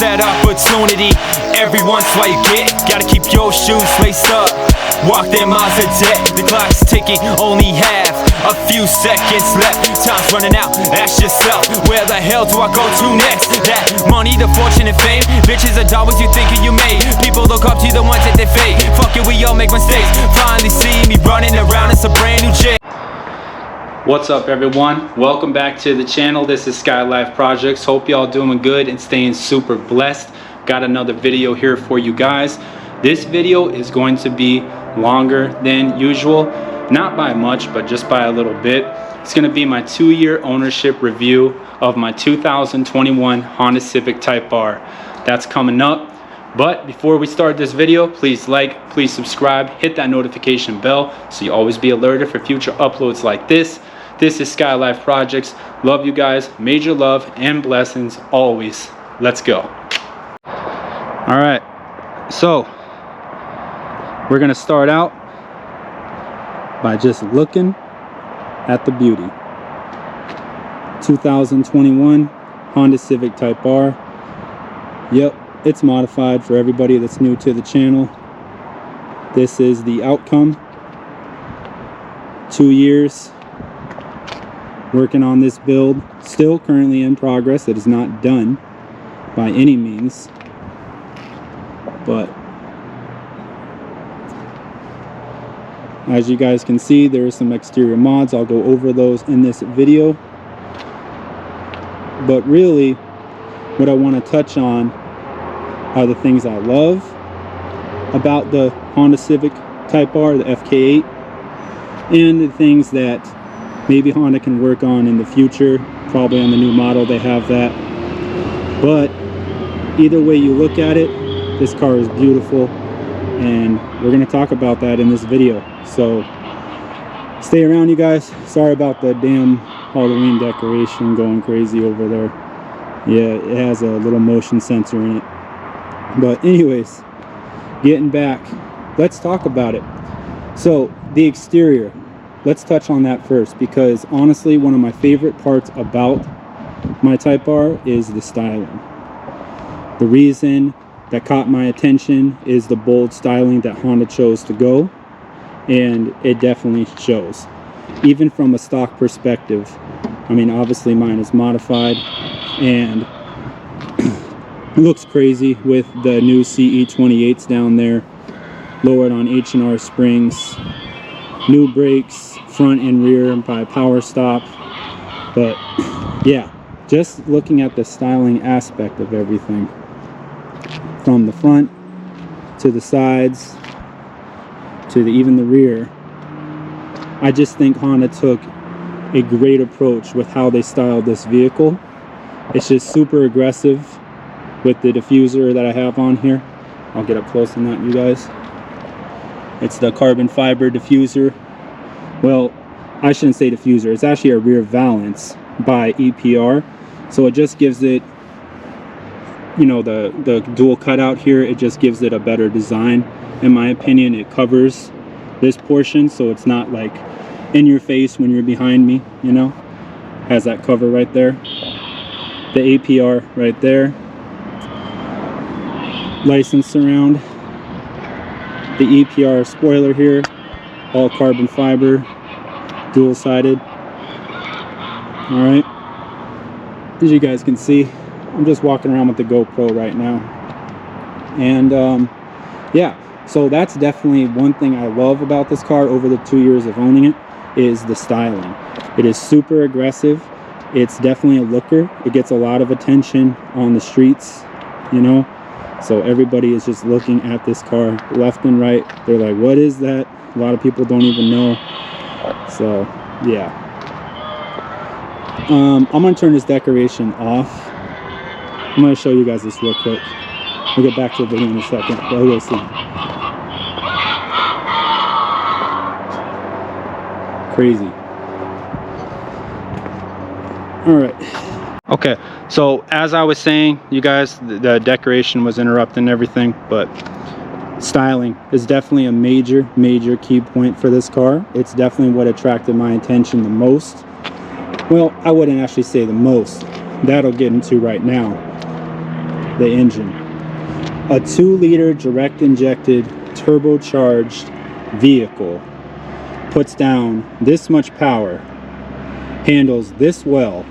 that opportunity. Everyone's why you get. Gotta keep your shoes laced up. Walk them miles a day. The clock's ticking, only have a few seconds left. Time's running out, ask yourself, where the hell do I go to next? That money, the fortune and fame, bitches are dollars you thinking you made. People look up to you, the ones that they fake. Fuck it, we all make mistakes. Finally see me running around, it's a brand new J. What's up everyone, welcome back to the channel. This is Skylyfe Projects. Hope y'all doing good and staying super blessed. Got another video here for you guys. This video is going to be longer than usual, not by much but just by a little bit. It's going to be my 2-year ownership review of my 2021 Honda Civic Type R. That's coming up. But before we start this video, please like, please subscribe, hit that notification bell so you always be alerted for future uploads like this. This is Skylyfe Projects. Love you guys. Major love and blessings always. Let's go. All right. So we're going to start out by just looking at the beauty. 2021 Honda Civic Type R. Yep, it's modified for everybody that's new to the channel. This is the outcome. 2 years working on this build, still currently in progress. It is not done by any means, but as you guys can see, there are some exterior mods. I'll go over those in this video, but really what I want to touch on are the things I love about the Honda Civic Type R, the FK8, and the things that maybe Honda can work on in the future. Probably on the new model they have that, but either way you look at it, this car is beautiful and we're going to talk about that in this video. So stay around, you guys. Sorry about the damn Halloween decoration going crazy over there. Yeah, it has a little motion sensor in it. But anyways, getting back, let's talk about it. So the exterior, let's touch on that first, because honestly one of my favorite parts about my Type R is the styling. The reason that caught my attention is the bold styling that Honda chose to go, and it definitely shows. Even from a stock perspective, I mean obviously mine is modified and it looks crazy with the new CE28s down there, lowered on H&R springs, new brakes front and rear by power stop. But yeah, just looking at the styling aspect of everything, from the front to the sides to even the rear, I just think Honda took a great approach with how they styled this vehicle. It's just super aggressive with the diffuser that I have on here. I'll get up close on that, you guys. It's the carbon fiber diffuser. Well, I shouldn't say diffuser, it's actually a rear valance by EPR. So it just gives it, you know, the dual cutout here, it just gives it a better design. In my opinion, it covers this portion so it's not like in your face when you're behind me, you know. Has that cover right there. The APR right there. License surround. The EPR spoiler here, all carbon fiber, dual-sided. All right, as you guys can see, I'm just walking around with the GoPro right now, and yeah, so that's definitely one thing I love about this car over the 2 years of owning it, is the styling. It is super aggressive. It's definitely a looker. It gets a lot of attention on the streets, you know. So everybody is just looking at this car left and right. They're like, what is that? A lot of people don't even know. So yeah, I'm gonna turn this decoration off. I'm gonna show you guys this real quick. We'll get back to the video in a second, but we'll see. Crazy. All right. Okay, so as I was saying, you guys, the decoration was interrupting everything, but styling is definitely a major key point for this car. It's definitely what attracted my attention the most. Well, I wouldn't actually say the most. That'll get into right now. the engine. A 2-liter direct injected turbocharged vehicle puts down this much power, handles this well.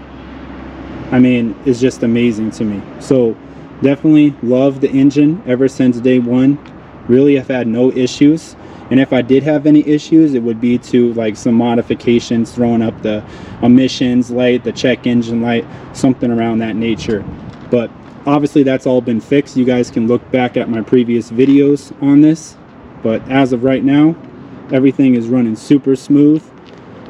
I mean, it's just amazing to me. So definitely love the engine ever since day one. Really have had no issues, and if I did have any issues, it would be to like some modifications, throwing up the emissions light, the check engine light, something around that nature. But obviously that's all been fixed. You guys can look back at my previous videos on this, but as of right now, everything is running super smooth.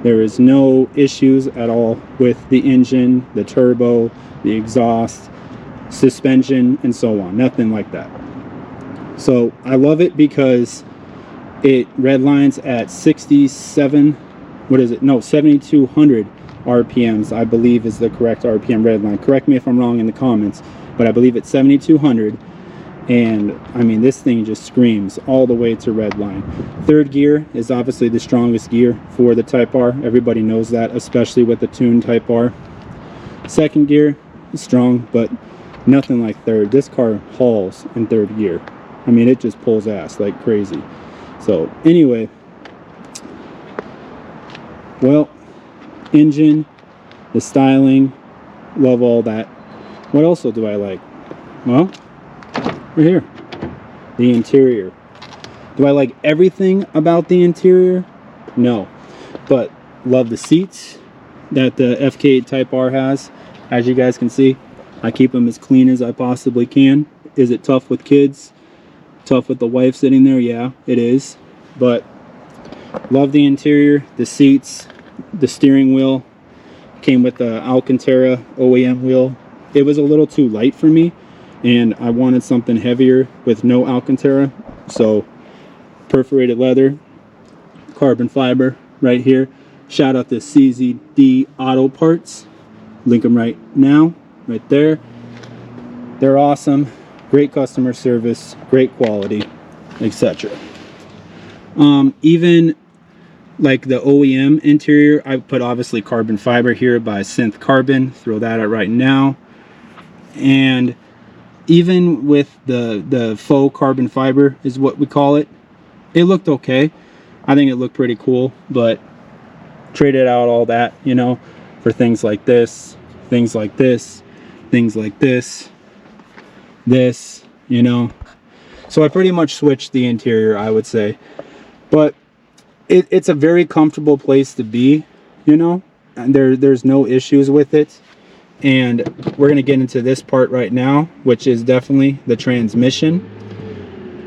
There is no issues at all with the engine, the turbo, the exhaust, suspension, and so on. Nothing like that. So I love it because it redlines at 7200 RPMs, I believe is the correct RPM redline. Correct me if I'm wrong in the comments, but I believe it's 7200. And I mean, this thing just screams all the way to redline. Third gear is obviously the strongest gear for the Type R. Everybody knows that, especially with the tuned Type R. Second gear is strong, but nothing like third. This car hauls in third gear. I mean, it just pulls ass like crazy. So anyway, well, engine, the styling, love all that. What else do I like? Well, right here, the interior. Do I like everything about the interior? No, but love the seats that the FK8 Type R has. As you guys can see, I keep them as clean as I possibly can. Is it tough with kids? Tough with the wife sitting there? Yeah, it is. But love the interior, the seats, the steering wheel. Came with the Alcantara OEM wheel. It was a little too light for me, and I wanted something heavier with no Alcantara. So perforated leather, carbon fiber right here. Shout out to CZD Auto Parts. Link them right now, right there. They're awesome. Great customer service, great quality, etc. Even like the OEM interior, I put obviously carbon fiber here by Synth Carbon. Throw that out right now. And even with the faux carbon fiber is what we call it, it looked okay. I think it looked pretty cool, but traded out all that, you know, for things like this, things like this, things like this, you know. So I pretty much switched the interior, I would say. But it's a very comfortable place to be, you know, and there's no issues with it. And we're going to get into this part right now, which is definitely the transmission.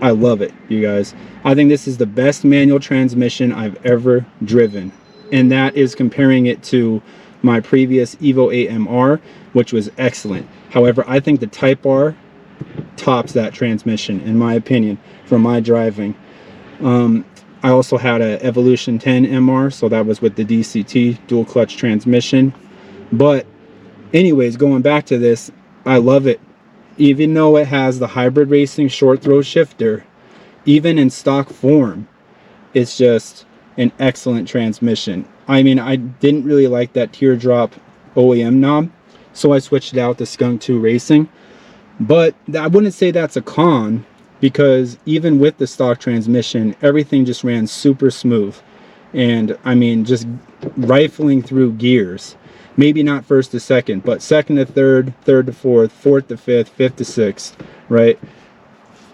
I love it, you guys. I think this is the best manual transmission I've ever driven, and that is comparing it to my previous Evo 8 MR, which was excellent. However, I think the Type R tops that transmission, in my opinion, from my driving. I also had a Evolution 10 MR, so that was with the DCT, dual clutch transmission. But anyways, going back to this, I love it. Even though it has the hybrid racing short throw shifter, even in stock form, it's just an excellent transmission. I mean, I didn't really like that teardrop OEM knob, so I switched it out to Skunk 2 Racing. But I wouldn't say that's a con, because even with the stock transmission, everything just ran super smooth. And I mean, just rifling through gears. Maybe not first to second, but second to third, third to fourth, fourth to fifth, fifth to sixth, right?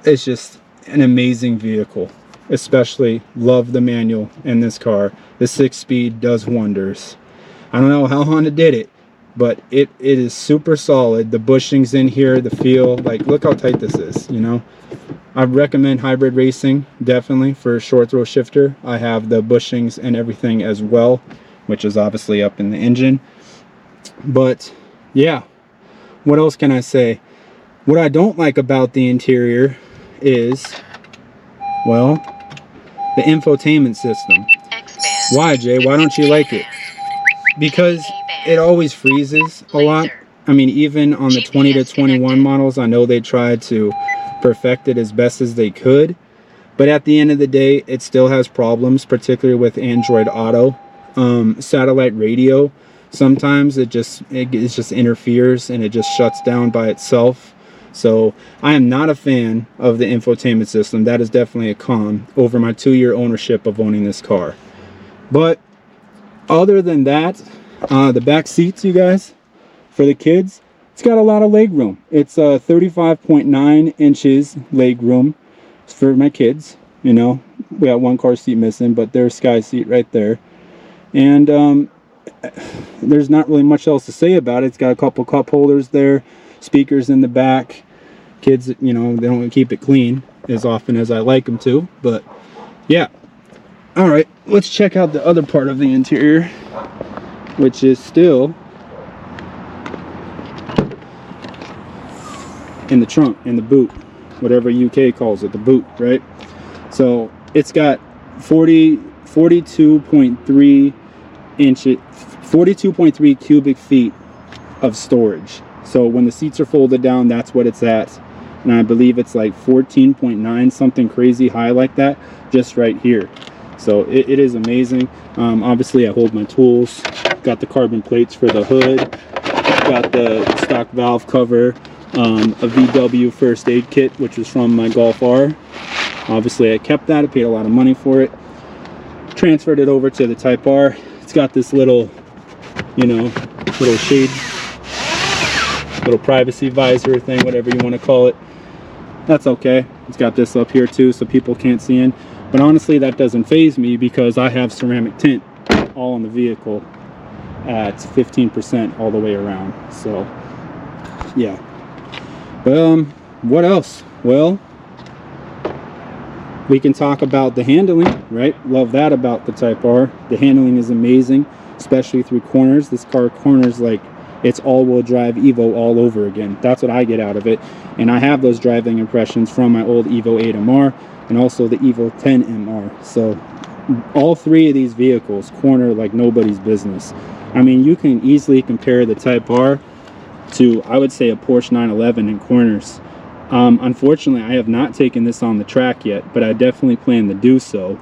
It's just an amazing vehicle. Especially love the manual in this car. The 6-speed does wonders. I don't know how Honda did it, but it is super solid. The bushings in here, the feel, like look how tight this is, you know. I recommend hybrid racing, definitely, for a short throw shifter. I have the bushings and everything as well, which is obviously up in the engine. But yeah, what else can I say? What I don't like about the interior is, well, the infotainment system. Why, Jay? Why don't you like it? Because it always freezes a lot. I mean, even on the 20 to 21 models, I know they tried to perfect it as best as they could, but at the end of the day, it still has problems, particularly with Android Auto. Satellite radio, sometimes it just interferes and it just shuts down by itself. So I am not a fan of the infotainment system. That is definitely a con over my 2-year ownership of owning this car. But other than that, the back seats, you guys, for the kids, it's got a lot of leg room. It's 35.9 inches leg room for my kids. You know, we got one car seat missing, but there's Sky seat right there. And there's not really much else to say about it. It's got a couple cup holders there, speakers in the back. Kids, you know, they don't keep it clean as often as I like them to, but yeah. All right, let's check out the other part of the interior, which is still in the trunk, in the boot, whatever UK calls it, the boot, right? So it's got 42.3 inches, 42.3 cubic feet of storage. So when the seats are folded down, that's what it's at. And I believe it's like 14.9, something crazy high like that, just right here. So it is amazing. Obviously I hold my tools, got the carbon plates for the hood, got the stock valve cover, a VW first aid kit, which was from my Golf R. Obviously I kept that, I paid a lot of money for it. Transferred it over to the Type R. It's got this little, you know, little shade, little privacy visor thing, whatever you want to call it. That's okay. It's got this up here too, so people can't see in. But honestly, that doesn't faze me because I have ceramic tint all on the vehicle at 15% all the way around. So, yeah. But what else? Well, we can talk about the handling, right? Love that about the Type R. The handling is amazing, especially through corners. This car corners like it's all-wheel drive Evo all over again. That's what I get out of it. And I have those driving impressions from my old Evo 8 MR and also the Evo 10 MR. So all three of these vehicles corner like nobody's business. I mean, you can easily compare the Type R to, I would say, a Porsche 911 in corners. Unfortunately, I have not taken this on the track yet, but I definitely plan to do so.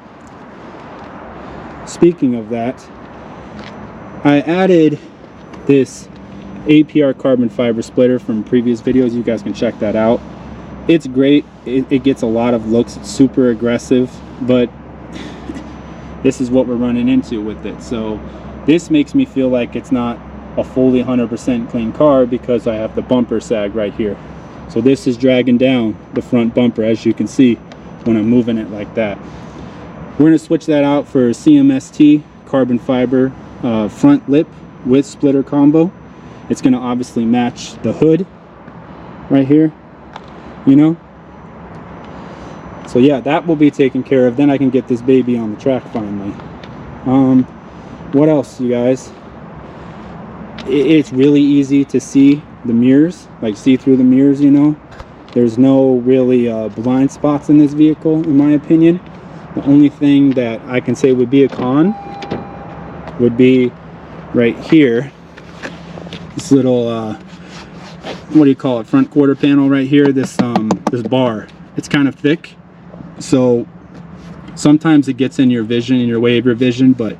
Speaking of that, I added this APR carbon fiber splitter from previous videos. You guys can check that out. It's great. It gets a lot of looks. It's super aggressive, but this is what we're running into with it. So this makes me feel like it's not a fully 100% clean car because I have the bumper sag right here. So this is dragging down the front bumper, as you can see when I'm moving it like that. We're going to switch that out for CMST carbon fiber front lip with splitter combo. It's going to obviously match the hood right here, you know. So yeah, that will be taken care of. Then I can get this baby on the track finally. What else, you guys? It's really easy to see the mirrors, like see through the mirrors, you know. There's no really blind spots in this vehicle, in my opinion. The only thing that I can say would be a con would be right here. This little, what do you call it, front quarter panel right here, this bar. It's kind of thick, so sometimes it gets in your vision, in your way of your vision, but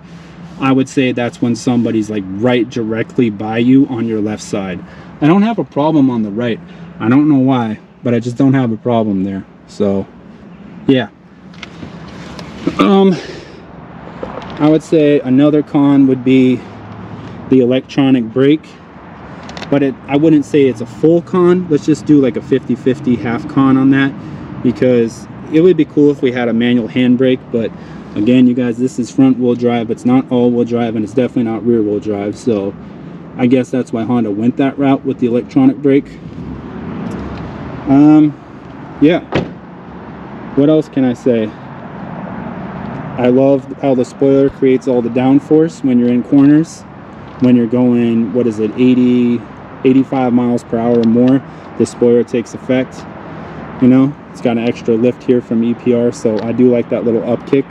I would say that's when somebody's like right directly by you on your left side. I don't have a problem on the right. I don't know why, but I just don't have a problem there. So, yeah. I would say another con would be the electronic brake, but I wouldn't say it's a full con. Let's just do like a 50-50 half con on that, because it would be cool if we had a manual handbrake, but again, you guys, this is front wheel drive. It's not all wheel drive, and it's definitely not rear wheel drive. So I guess that's why Honda went that route with the electronic brake. Yeah. What else can I say? I love how the spoiler creates all the downforce when you're in corners. When you're going, what is it, 80, 85 miles per hour or more, the spoiler takes effect. You know, it's got an extra lift here from EPR, so I do like that little up kick.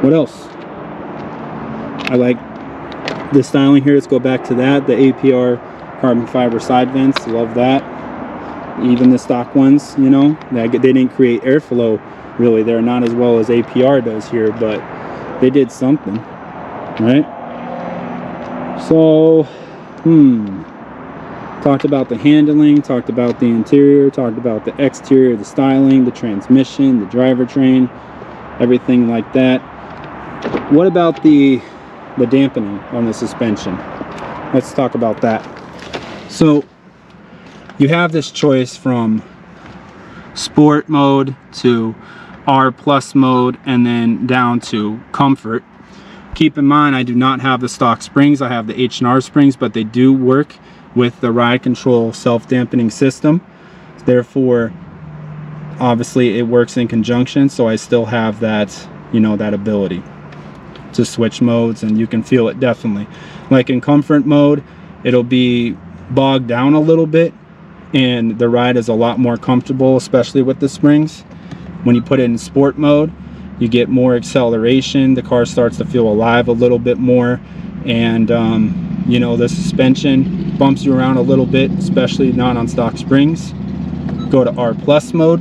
What else? I like the styling here. Let's go back to that. The APR carbon fiber side vents, love that. Even the stock ones, you know, they didn't create airflow really. They're not as well as APR does here, but they did something, right? So Talked about the handling, talked about the interior, talked about the exterior, the styling, the transmission, the drivetrain, everything like that. What about the dampening on the suspension? Let's talk about that. So you have this choice from sport mode to R plus mode and then down to comfort. Keep in mind, I do not have the stock springs. I have the H&R springs, but they do work with the ride control self-dampening system. Therefore, obviously it works in conjunction, so I still have that, you know, that ability to switch modes, and you can feel it definitely. Like in comfort mode, it'll be bogged down a little bit and the ride is a lot more comfortable, especially with the springs. When you put it in sport mode, you get more acceleration, the car starts to feel alive a little bit more, and you know, the suspension bumps you around a little bit, especially not on stock springs. Go to R plus mode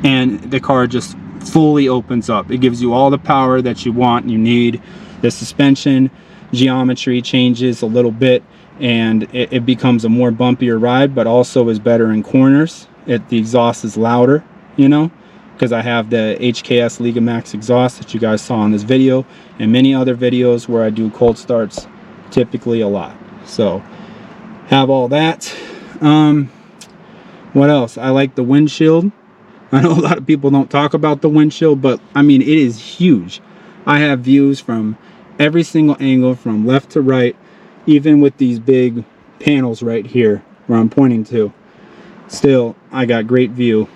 and the car just fully opens up. It gives you all the power that you want and you need. The suspension geometry changes a little bit and it becomes a more bumpier ride, but also is better in corners. The exhaust is louder, you know, because I have the HKS Liga Max exhaust that you guys saw in this video and many other videos where I do cold starts typically a lot. So have all that. What else? I like the windshield. I know a lot of people don't talk about the windshield, but I mean, it is huge. I have views from every single angle, from left to right, even with these big panels right here where I'm pointing to. Still, I got great view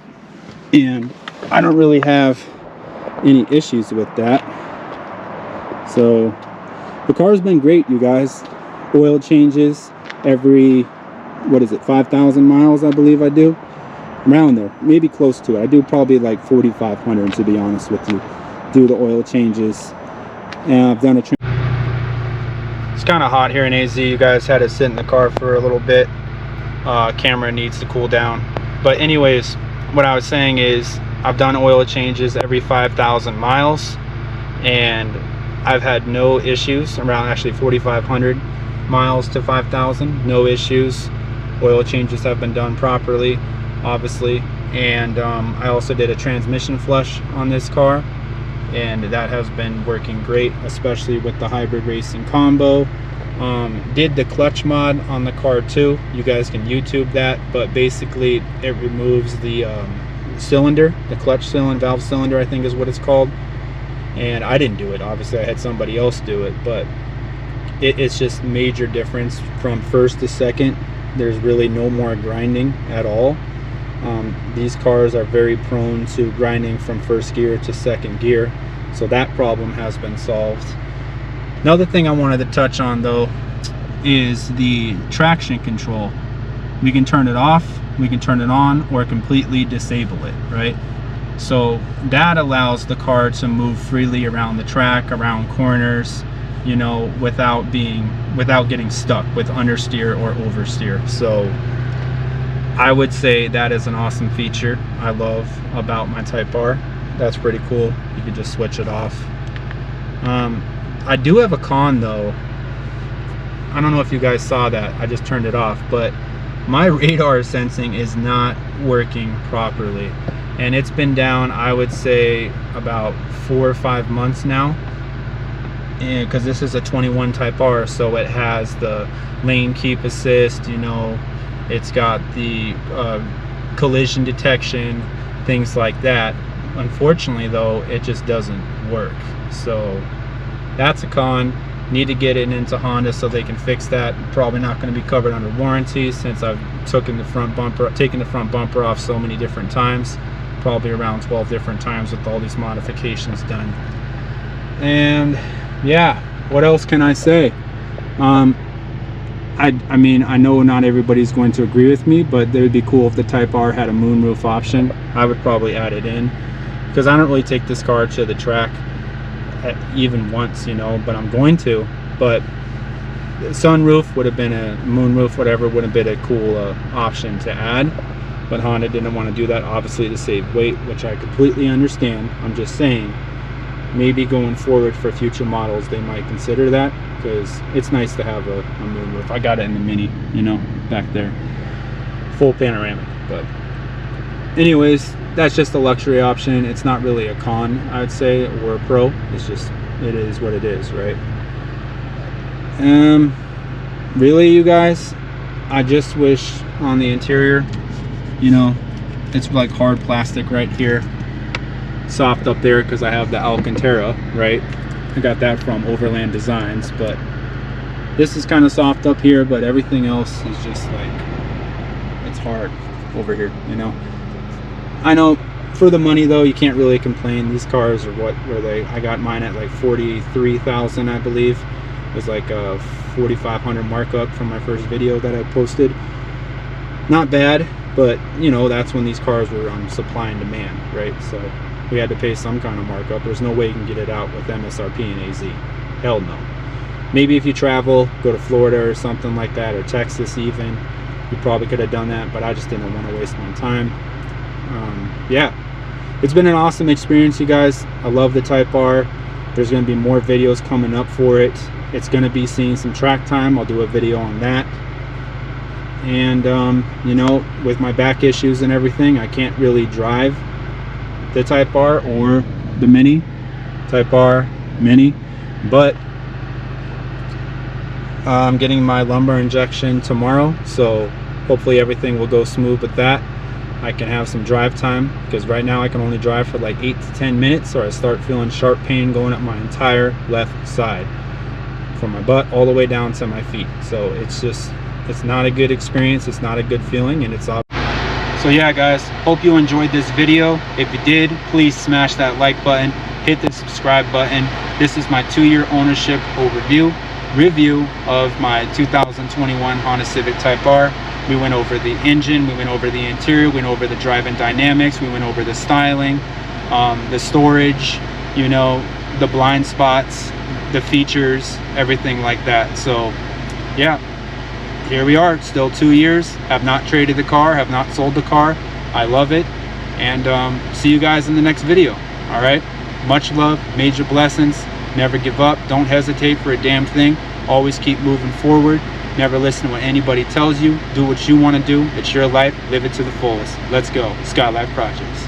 and I don't really have any issues with that. So the car's been great, you guys. Oil changes every, what is it, 5,000 miles I believe I do, around there, maybe close to it. I do probably like 4,500 to be honest with you, do the oil changes. And I've done a it's kind of hot here in AZ. You guys had to sit in the car for a little bit. Camera needs to cool down. But anyways, what I was saying is I've done oil changes every 5,000 miles and I've had no issues. Around actually 4,500 miles to 5,000, no issues. Oil changes have been done properly, obviously. And I also did a transmission flush on this car and that has been working great, especially with the hybrid racing combo. Did the clutch mod on the car too. You guys can YouTube that, but basically it removes the cylinder, the clutch cylinder, valve cylinder I think is what it's called. And I didn't do it, obviously I had somebody else do it, but it's just major difference from first to second. There's really no more grinding at all. These cars are very prone to grinding from first gear to second gear, so that problem has been solved. Another thing I wanted to touch on though is the traction control. We can turn it off, we can turn it on, or completely disable it, right? So that allows the car to move freely around the track, around corners, you know, without getting stuck with understeer or oversteer. So I would say that is an awesome feature I love about my Type R. That's pretty cool. You can just switch it off. I do have a con though. I don't know if you guys saw that. I just turned it off, but my radar sensing is not working properly. And it's been down, I would say, about 4 or 5 months now. And because this is a 21 Type R, so it has the lane keep assist, you know, it's got the collision detection, things like that. Unfortunately though, it just doesn't work. So that's a con. Need to get it into Honda so they can fix that. Probably not going to be covered under warranty since I've taken the front bumper off so many different times, probably around 12 different times with all these modifications done. And yeah, what else can I say? I mean, I know not everybody's going to agree with me, but it would be cool if the Type R had a moonroof option. I would probably add it in because I don't really take this car to the track even once, you know, but I'm going to. But sunroof would have been a moonroof, whatever, would have been a cool option to add. But Honda didn't want to do that, obviously, to save weight, which I completely understand. I'm just saying, maybe going forward for future models they might consider that, because it's nice to have a moonroof. I got it in the Mini, you know, back there, full panoramic. But anyways, that's just a luxury option. It's not really a con, I'd say, or a pro. It's just, it is what it is, right? Really, you guys, I just wish on the interior, you know, it's like hard plastic right here, soft up there because I have the Alcantara, right? I got that from Overland Designs, but this is kind of soft up here, but everything else is just like, it's hard over here, you know. I know for the money though, you can't really complain. These cars are, what were they? I got mine at like 43,000, I believe. It was like a 4,500 markup from my first video that I posted. Not bad, but you know, that's when these cars were on supply and demand, right? So we had to pay some kind of markup. There's no way you can get it out with MSRP and AZ. Hell no. Maybe if you travel, go to Florida or something like that, or Texas even, you probably could have done that, but I just didn't want to waste my time. Yeah, it's been an awesome experience, you guys. I love the Type R. There's going to be more videos coming up for it. It's going to be seeing some track time. I'll do a video on that. And you know, with my back issues and everything, I can't really drive the Type R or the Mini, Type R Mini, but I'm getting my lumbar injection tomorrow, so hopefully everything will go smooth with that. I can have some drive time, because right now I can only drive for like 8 to 10 minutes, or I start feeling sharp pain going up my entire left side, from my butt all the way down to my feet. So it's just, it's not a good experience, it's not a good feeling, and it's obvious. So yeah guys, hope you enjoyed this video. If you did, please smash that like button, hit the subscribe button. This is my 2-year ownership review of my 2021 Honda Civic Type R. We went over the engine, we went over the interior, we went over the driving dynamics, we went over the styling, the storage, you know, the blind spots, the features, everything like that. So yeah, here we are, still 2 years, have not traded the car, have not sold the car. I love it, and see you guys in the next video. All right, much love, major blessings. Never give up, don't hesitate for a damn thing, always keep moving forward. Never listen to what anybody tells you. Do what you want to do. It's your life. Live it to the fullest. Let's go. Skylyfe Projects.